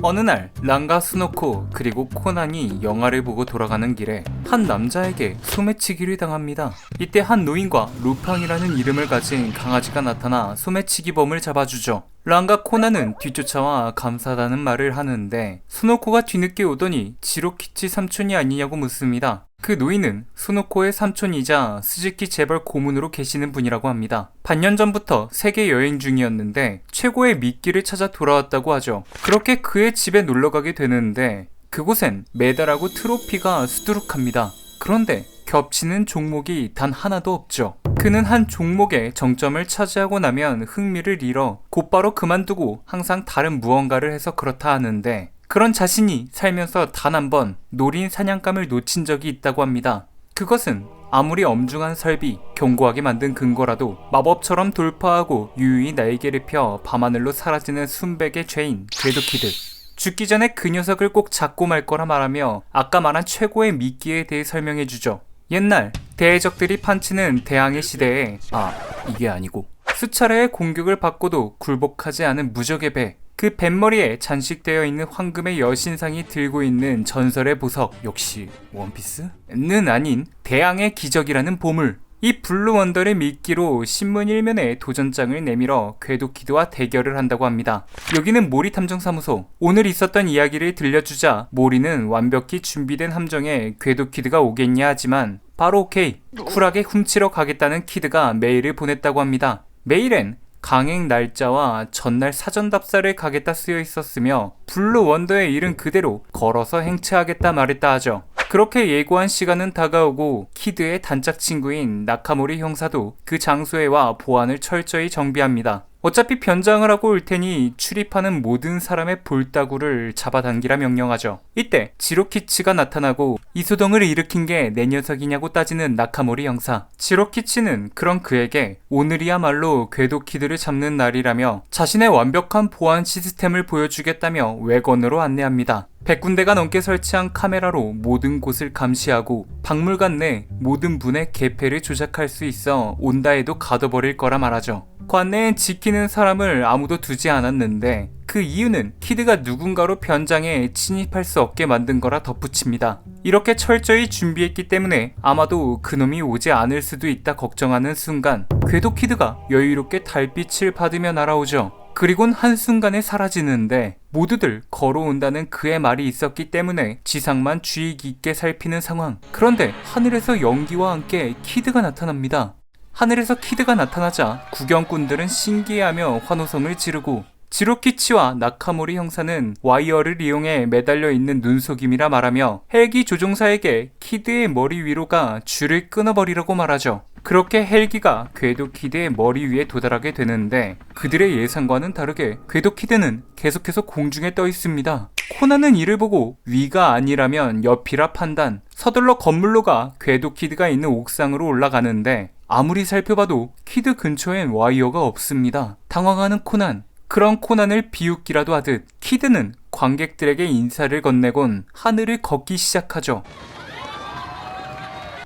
어느 날 랑과 스노코 그리고 코난이 영화를 보고 돌아가는 길에 한 남자에게 소매치기를 당합니다. 이때 한 노인과 루팡이라는 이름을 가진 강아지가 나타나 소매치기범을 잡아주죠. 랑과 코난은 뒤쫓아와 감사하다는 말을 하는데 스노코가 뒤늦게 오더니 지로키치 삼촌이 아니냐고 묻습니다. 그 노인은 스노코의 삼촌이자 스즈키 재벌 고문으로 계시는 분이라고 합니다. 반년 전부터 세계 여행 중이었는데 최고의 미끼를 찾아 돌아왔다고 하죠. 그렇게 그의 집에 놀러가게 되는데 그곳엔 메달하고 트로피가 수두룩합니다. 그런데 겹치는 종목이 단 하나도 없죠. 그는 한 종목의 정점을 차지하고 나면 흥미를 잃어 곧바로 그만두고 항상 다른 무언가를 해서 그렇다 하는데 그런 자신이 살면서 단 한 번 노린 사냥감을 놓친 적이 있다고 합니다. 그것은 아무리 엄중한 설비, 견고하게 만든 근거라도 마법처럼 돌파하고 유유히 날개를 펴 밤하늘로 사라지는 순백의 죄인 궤도키드. 죽기 전에 그 녀석을 꼭 잡고 말 거라 말하며 아까 말한 최고의 미끼에 대해 설명해주죠. 옛날 대적들이 판치는 대항해 시대에 이게 아니고 수차례의 공격을 받고도 굴복하지 않은 무적의 배, 그 뱃머리에 장식되어 있는 황금의 여신상이 들고 있는 전설의 보석, 역시 원피스는 아닌 대항의 기적이라는 보물. 이 블루 원더를 미끼로 신문 일면에 도전장을 내밀어 궤도키드와 대결을 한다고 합니다. 여기는 모리 탐정사무소. 오늘 있었던 이야기를 들려주자 모리는 완벽히 준비된 함정에 궤도키드가 오겠냐 하지만 바로 오케이, 쿨하게 훔치러 가겠다는 키드가 메일을 보냈다고 합니다. 메일엔 강행 날짜와 전날 사전 답사를 가겠다 쓰여 있었으며 블루 원더의 일은 그대로 걸어서 행차하겠다 말했다 하죠. 그렇게 예고한 시간은 다가오고 키드의 단짝 친구인 나카모리 형사도 그 장소에 와 보안을 철저히 정비합니다. 어차피 변장을 하고 올 테니 출입하는 모든 사람의 볼따구를 잡아당기라 명령하죠. 이때 지로키치가 나타나고 이 소동을 일으킨 게 내 녀석이냐고 따지는 나카모리 형사. 지로키치는 그런 그에게 오늘이야말로 궤도키드를 잡는 날이라며 자신의 완벽한 보안 시스템을 보여주겠다며 외건으로 안내합니다. 100군데가 넘게 설치한 카메라로 모든 곳을 감시하고 박물관 내 모든 분의 개폐를 조작할 수 있어 온다 해도 가둬버릴 거라 말하죠. 관내엔 지키는 사람을 아무도 두지 않았는데 그 이유는 키드가 누군가로 변장해 침입할 수 없게 만든 거라 덧붙입니다. 이렇게 철저히 준비했기 때문에 아마도 그놈이 오지 않을 수도 있다 걱정하는 순간 궤도키드가 여유롭게 달빛을 받으며 날아오죠. 그리곤 한순간에 사라지는데 모두들 걸어온다는 그의 말이 있었기 때문에 지상만 주의 깊게 살피는 상황. 그런데 하늘에서 연기와 함께 키드가 나타납니다. 하늘에서 키드가 나타나자 구경꾼들은 신기해하며 환호성을 지르고 지로키치와 나카모리 형사는 와이어를 이용해 매달려 있는 눈속임이라 말하며 헬기 조종사에게 키드의 머리 위로가 줄을 끊어버리라고 말하죠. 그렇게 헬기가 궤도키드의 머리 위에 도달하게 되는데 그들의 예상과는 다르게 궤도키드는 계속해서 공중에 떠 있습니다. 코난은 이를 보고 위가 아니라면 옆이라 판단, 서둘러 건물로 가 궤도키드가 있는 옥상으로 올라가는데 아무리 살펴봐도 키드 근처엔 와이어가 없습니다. 당황하는 코난. 그런 코난을 비웃기라도 하듯 키드는 관객들에게 인사를 건네곤 하늘을 걷기 시작하죠.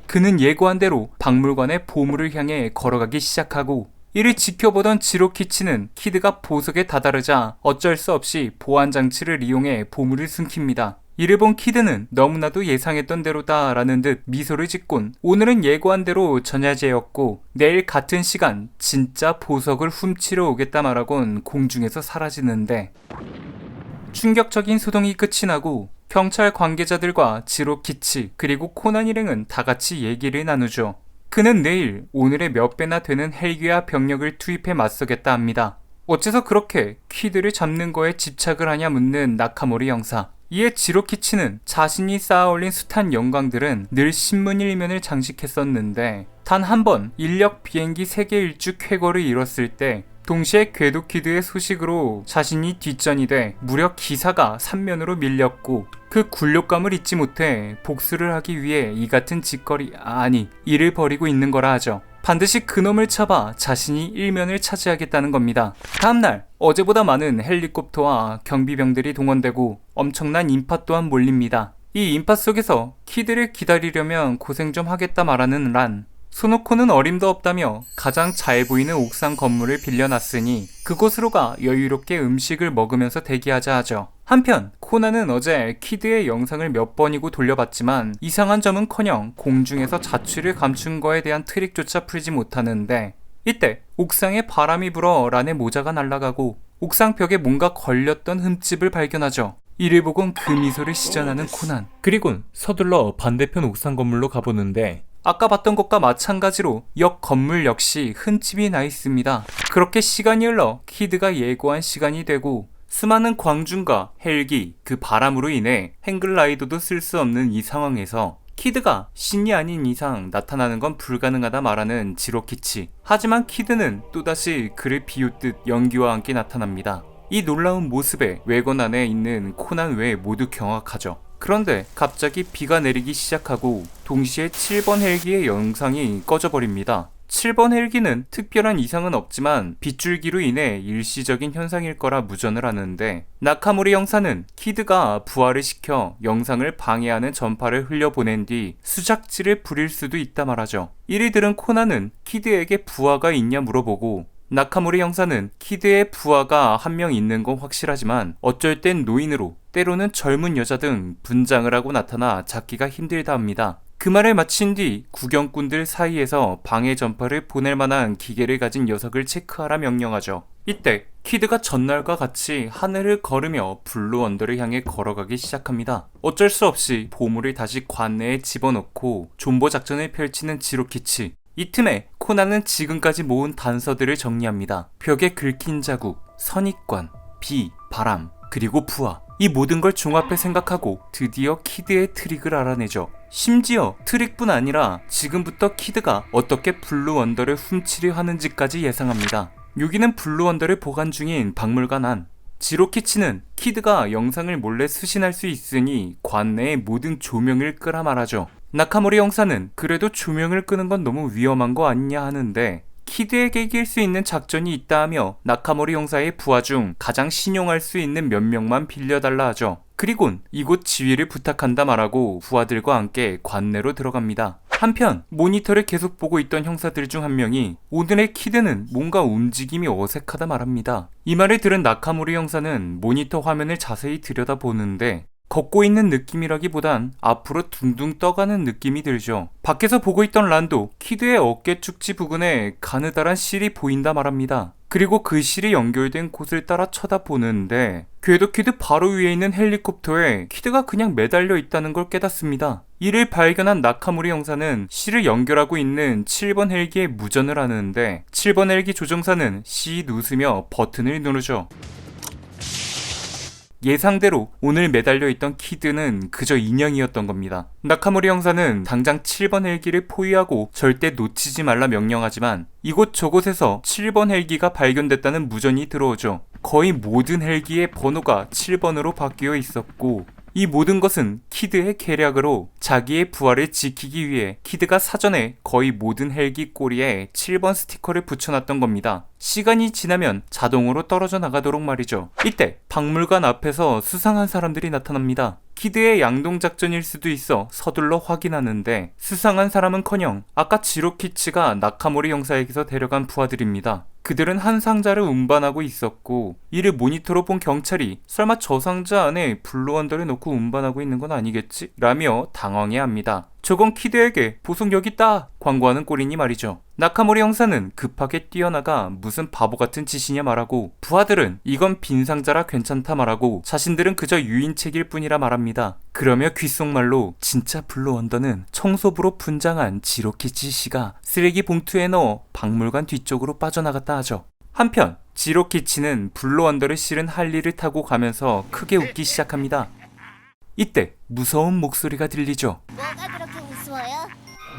그는 예고한 대로 박물관의 보물을 향해 걸어가기 시작하고 이를 지켜보던 지로키치는 키드가 보석에 다다르자 어쩔 수 없이 보안 장치를 이용해 보물을 숨깁니다. 이를 본 키드는 너무나도 예상했던 대로다 라는 듯 미소를 짓곤 오늘은 예고한 대로 전야제였고 내일 같은 시간 진짜 보석을 훔치러 오겠다 말하곤 공중에서 사라지는데 충격적인 소동이 끝이 나고 경찰 관계자들과 지로키치 그리고 코난 일행은 다같이 얘기를 나누죠. 그는 내일 오늘의 몇 배나 되는 헬기와 병력을 투입해 맞서겠다 합니다. 어째서 그렇게 키드를 잡는 거에 집착을 하냐 묻는 나카모리 형사. 이에 지로키치는 자신이 쌓아올린 숱한 영광들은 늘 신문 일면을 장식했었는데 단 한 번 인력 비행기 세계 일주 쾌거를 이뤘을 때 동시에 궤도키드의 소식으로 자신이 뒷전이 돼 무려 기사가 3면으로 밀렸고 그 굴욕감을 잊지 못해 복수를 하기 위해 이 같은 일을 벌이고 있는 거라 하죠. 반드시 그놈을 잡아 자신이 일면을 차지하겠다는 겁니다. 다음날 어제보다 많은 헬리콥터와 경비병들이 동원되고 엄청난 인파 또한 몰립니다. 이 인파 속에서 키드를 기다리려면 고생 좀 하겠다 말하는 란. 소노코는 어림도 없다며 가장 잘 보이는 옥상 건물을 빌려놨으니 그곳으로 가 여유롭게 음식을 먹으면서 대기하자 하죠. 한편 코난은 어제 키드의 영상을 몇 번이고 돌려봤지만 이상한 점은커녕 공중에서 자취를 감춘 거에 대한 트릭조차 풀지 못하는데, 이때 옥상에 바람이 불어 란의 모자가 날아가고 옥상 벽에 뭔가 걸렸던 흠집을 발견하죠. 이를 보곤 그 미소를 시전하는 코난. 그리곤 서둘러 반대편 옥상 건물로 가보는데 아까 봤던 것과 마찬가지로 옆 건물 역시 흠집이 나 있습니다. 그렇게 시간이 흘러 키드가 예고한 시간이 되고 수많은 광준과 헬기, 그 바람으로 인해 행글라이더도 쓸 수 없는 이 상황에서 키드가 신이 아닌 이상 나타나는 건 불가능하다 말하는 지로키치. 하지만 키드는 또다시 그를 비웃듯 연기와 함께 나타납니다. 이 놀라운 모습에 외관 안에 있는 코난 외에 모두 경악하죠. 그런데 갑자기 비가 내리기 시작하고 동시에 7번 헬기의 영상이 꺼져버립니다. 7번 헬기는 특별한 이상은 없지만 빗줄기로 인해 일시적인 현상일 거라 무전을 하는데, 나카모리 형사는 키드가 부하를 시켜 영상을 방해하는 전파를 흘려보낸 뒤 수작질을 부릴 수도 있다 말하죠. 이를 들은 코난은 키드에게 부하가 있냐 물어보고, 나카모리 형사는 키드의 부하가 한 명 있는 건 확실하지만 어쩔 땐 노인으로, 때로는 젊은 여자 등 분장을 하고 나타나 잡기가 힘들다 합니다. 그 말을 마친 뒤 구경꾼들 사이에서 방해 전파를 보낼 만한 기계를 가진 녀석을 체크하라 명령하죠. 이때 키드가 전날과 같이 하늘을 걸으며 블루 언더를 향해 걸어가기 시작합니다. 어쩔 수 없이 보물을 다시 관내에 집어넣고 존버 작전을 펼치는 지로키치. 이 틈에 코난은 지금까지 모은 단서들을 정리합니다. 벽에 긁힌 자국, 선입관, 비, 바람, 그리고 부하. 이 모든 걸 종합해 생각하고 드디어 키드의 트릭을 알아내죠. 심지어 트릭뿐 아니라 지금부터 키드가 어떻게 블루 원더를 훔치려 하는지까지 예상합니다. 여기는 블루 원더를 보관 중인 박물관 안. 지로키치는 키드가 영상을 몰래 수신할 수 있으니 관내의 모든 조명을 끄라 말하죠. 나카모리 형사는 그래도 조명을 끄는 건 너무 위험한 거 아니냐 하는데, 키드에게 이길 수 있는 작전이 있다 하며 나카모리 형사의 부하 중 가장 신용할 수 있는 몇 명만 빌려달라 하죠. 그리곤 이곳 지휘를 부탁한다 말하고 부하들과 함께 관내로 들어갑니다. 한편 모니터를 계속 보고 있던 형사들 중 한 명이 오늘의 키드는 뭔가 움직임이 어색하다 말합니다. 이 말을 들은 나카모리 형사는 모니터 화면을 자세히 들여다보는데 걷고 있는 느낌이라기보단 앞으로 둥둥 떠가는 느낌이 들죠. 밖에서 보고 있던 란도 키드의 어깨 축지 부근에 가느다란 실이 보인다 말합니다. 그리고 그 실이 연결된 곳을 따라 쳐다보는데 궤도 키드 바로 위에 있는 헬리콥터에 키드가 그냥 매달려 있다는 걸 깨닫습니다. 이를 발견한 나카모리 형사는 실을 연결하고 있는 7번 헬기에 무전을 하는데 7번 헬기 조종사는 씩 웃으며 버튼을 누르죠. 예상대로 오늘 매달려 있던 키드는 그저 인형이었던 겁니다. 나카모리 형사는 당장 7번 헬기를 포위하고 절대 놓치지 말라 명령하지만 이곳 저곳에서 7번 헬기가 발견됐다는 무전이 들어오죠. 거의 모든 헬기의 번호가 7번으로 바뀌어 있었고 이 모든 것은 키드의 계략으로 자기의 부하를 지키기 위해 키드가 사전에 거의 모든 헬기 꼬리에 7번 스티커를 붙여놨던 겁니다. 시간이 지나면 자동으로 떨어져 나가도록 말이죠. 이때 박물관 앞에서 수상한 사람들이 나타납니다. 키드의 양동작전일 수도 있어 서둘러 확인하는데 수상한 사람은커녕 아까 지로키치가 나카모리 형사에게서 데려간 부하들입니다. 그들은 한 상자를 운반하고 있었고 이를 모니터로 본 경찰이 설마 저 상자 안에 블루 언더를 넣고 운반하고 있는 건 아니겠지? 라며 당황해합니다. 저건 키드에게 보석 여기 있다 광고하는 꼴이니 말이죠. 나카모리 형사는 급하게 뛰어나가 무슨 바보 같은 짓이냐 말하고 부하들은 이건 빈 상자라 괜찮다 말하고 자신들은 그저 유인책일 뿐이라 말합니다. 그러며 귓속말로 진짜 블루 언더는 청소부로 분장한 지로키치 씨가 쓰레기 봉투에 넣어 박물관 뒤쪽으로 빠져나갔다 하죠. 한편 지로키치는 블루 언더를 실은 할리를 타고 가면서 크게 웃기 시작합니다. 이때 무서운 목소리가 들리죠. 뭐가 그렇게 무서워요?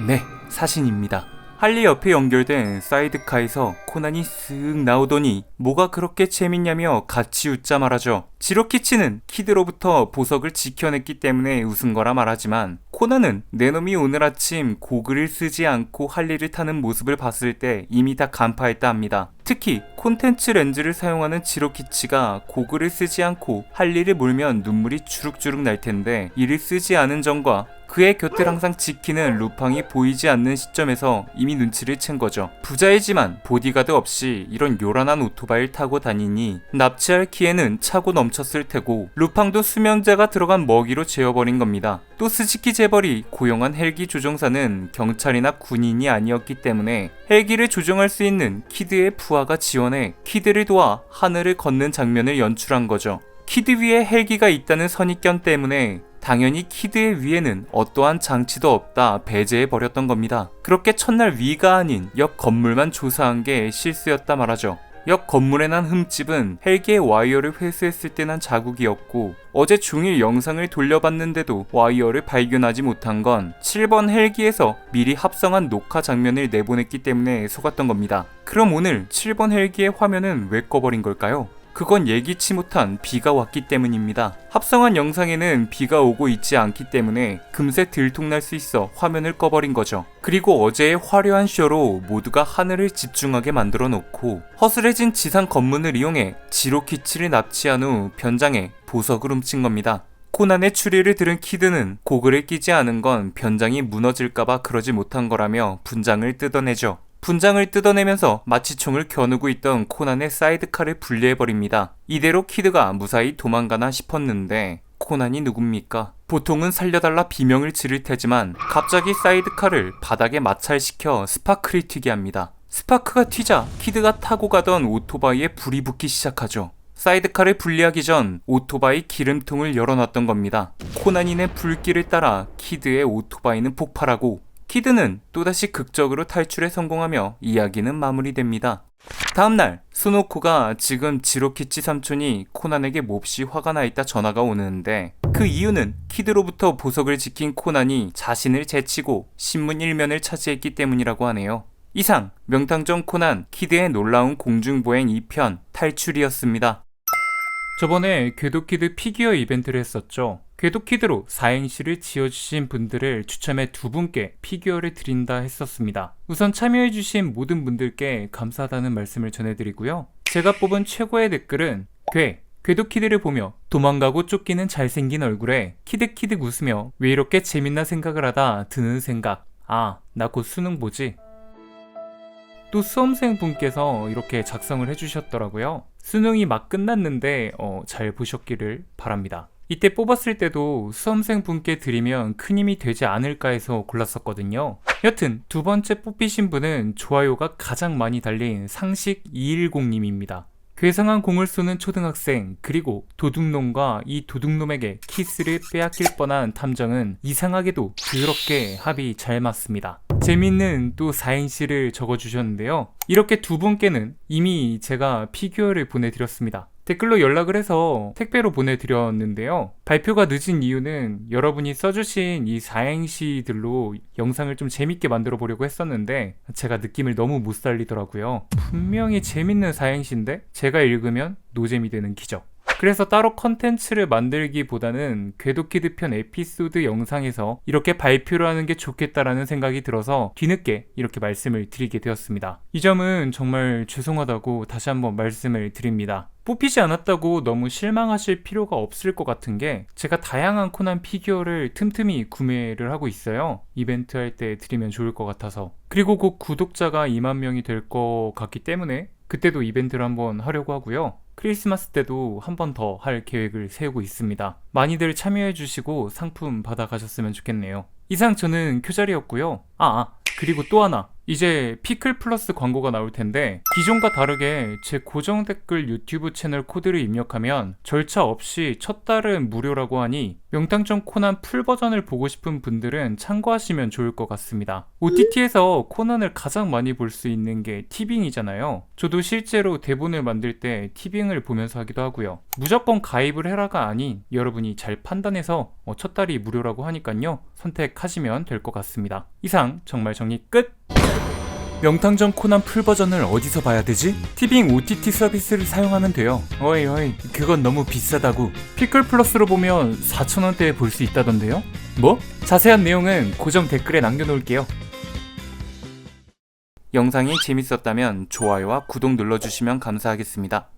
네, 사신입니다. 할리 옆에 연결된 사이드카에서 코난이 쓱 나오더니 뭐가 그렇게 재밌냐며 같이 웃자 말하죠. 지로키치는 키드로부터 보석을 지켜냈기 때문에 웃은 거라 말하지만 코난은 내 놈이 오늘 아침 고글을 쓰지 않고 할리를 타는 모습을 봤을 때 이미 다 간파했다 합니다. 특히 콘텐츠 렌즈를 사용하는 지로키치가 고글을 쓰지 않고 할리를 몰면 눈물이 주룩주룩 날 텐데 이를 쓰지 않은 점과 그의 곁을 항상 지키는 루팡이 보이지 않는 시점에서 이미 눈치를 챈 거죠. 부자이지만 보디가드 없이 이런 요란한 오토바이를 타고 다니니 납치할 기회는 차고 넘쳤을 테고 루팡도 수명제가 들어간 먹이로 재워버린 겁니다. 또 스즈키 재벌이 고용한 헬기 조종사는 경찰이나 군인이 아니었기 때문에 헬기를 조종할 수 있는 키드의 부하가 지원해 키드를 도와 하늘을 걷는 장면을 연출한 거죠. 키드 위에 헬기가 있다는 선입견 때문에 당연히 키드의 위에는 어떠한 장치도 없다 배제해버렸던 겁니다. 그렇게 첫날 위가 아닌 옆 건물만 조사한 게 실수였다 말하죠. 옆 건물에 난 흠집은 헬기의 와이어를 회수했을 때 난 자국이었고 어제 종일 영상을 돌려봤는데도 와이어를 발견하지 못한 건 7번 헬기에서 미리 합성한 녹화 장면을 내보냈기 때문에 속았던 겁니다. 그럼 오늘 7번 헬기의 화면은 왜 꺼버린 걸까요? 그건 예기치 못한 비가 왔기 때문입니다. 합성한 영상에는 비가 오고 있지 않기 때문에 금세 들통날 수 있어 화면을 꺼버린 거죠. 그리고 어제의 화려한 쇼로 모두가 하늘을 집중하게 만들어 놓고 허술해진 지상 검문을 이용해 지로키치를 납치한 후 변장해 보석을 훔친 겁니다. 코난의 추리를 들은 키드는 고글을 끼지 않은 건 변장이 무너질까봐 그러지 못한 거라며 분장을 뜯어내죠. 분장을 뜯어내면서 마취총을 겨누고 있던 코난의 사이드카를 분리해버립니다. 이대로 키드가 무사히 도망가나 싶었는데 코난이 누굽니까? 보통은 살려달라 비명을 지를 테지만 갑자기 사이드카를 바닥에 마찰시켜 스파크를 튀게 합니다. 스파크가 튀자 키드가 타고 가던 오토바이에 불이 붙기 시작하죠. 사이드카를 분리하기 전 오토바이 기름통을 열어놨던 겁니다. 코난이 낸 불길을 따라 키드의 오토바이는 폭발하고 키드는 또다시 극적으로 탈출에 성공하며 이야기는 마무리됩니다. 다음날 스노코가 지금 지로키치 삼촌이 코난에게 몹시 화가 나 있다 전화가 오는데 그 이유는 키드로부터 보석을 지킨 코난이 자신을 제치고 신문 1면을 차지했기 때문이라고 하네요. 이상 명탐정 코난 키드의 놀라운 공중보행 2편 탈출이었습니다. 저번에 궤도키드 피규어 이벤트를 했었죠. 궤도키드로 사행시를 지어주신 분들을 추첨해 2분께 피규어를 드린다 했었습니다. 우선 참여해주신 모든 분들께 감사하다는 말씀을 전해드리고요. 제가 뽑은 최고의 댓글은 궤도키드를 보며 도망가고 쫓기는 잘생긴 얼굴에 키득키득 웃으며 왜 이렇게 재밌나 생각을 하다 드는 생각. 아, 나 곧 수능 보지? 또 수험생 분께서 이렇게 작성을 해주셨더라고요. 수능이 막 끝났는데 잘 보셨기를 바랍니다. 이때 뽑았을 때도 수험생 분께 드리면 큰 힘이 되지 않을까 해서 골랐었거든요. 여튼 두 번째 뽑히신 분은 좋아요가 가장 많이 달린 상식 210님입니다. 괴상한 공을 쏘는 초등학생 그리고 도둑놈과 이 도둑놈에게 키스를 빼앗길 뻔한 탐정은 이상하게도 더럽게 합이 잘 맞습니다. 재밌는 또 사행시를 적어주셨는데요. 이렇게 2분께는 이미 제가 피규어를 보내드렸습니다. 댓글로 연락을 해서 택배로 보내드렸는데요. 발표가 늦은 이유는 여러분이 써주신 이 사행시들로 영상을 좀 재밌게 만들어 보려고 했었는데 제가 느낌을 너무 못 살리더라고요. 분명히 재밌는 사행시인데 제가 읽으면 노잼이 되는 기적. 그래서 따로 컨텐츠를 만들기보다는 궤도키드 편 에피소드 영상에서 이렇게 발표를 하는 게 좋겠다라는 생각이 들어서 뒤늦게 이렇게 말씀을 드리게 되었습니다. 이 점은 정말 죄송하다고 다시 한번 말씀을 드립니다. 뽑히지 않았다고 너무 실망하실 필요가 없을 것 같은 게 제가 다양한 코난 피규어를 틈틈이 구매를 하고 있어요. 이벤트 할 때 드리면 좋을 것 같아서. 그리고 곧 구독자가 2만 명이 될 것 같기 때문에 그때도 이벤트를 한번 하려고 하고요. 크리스마스 때도 한 번 더 할 계획을 세우고 있습니다. 많이들 참여해주시고 상품 받아가셨으면 좋겠네요. 이상 저는 큐자리였고요. 그리고 또 하나. 이제 피클 플러스 광고가 나올 텐데 기존과 다르게 제 고정 댓글 유튜브 채널 코드를 입력하면 절차 없이 첫 달은 무료라고 하니 명탐정 코난 풀 버전을 보고 싶은 분들은 참고하시면 좋을 것 같습니다. OTT에서 코난을 가장 많이 볼 수 있는 게 티빙이잖아요. 저도 실제로 대본을 만들 때 티빙을 보면서 하기도 하고요. 무조건 가입을 해라가 아닌 여러분이 잘 판단해서 첫 달이 무료라고 하니까요. 선택하시면 될 것 같습니다. 이상 정말 정리 끝! 명탐정 코난 풀 버전을 어디서 봐야 되지? 티빙 OTT 서비스를 사용하면 돼요. 어이 그건 너무 비싸다고. 피클 플러스로 보면 4,000원대에 볼 수 있다던데요? 뭐? 자세한 내용은 고정 댓글에 남겨놓을게요. 영상이 재밌었다면 좋아요와 구독 눌러주시면 감사하겠습니다.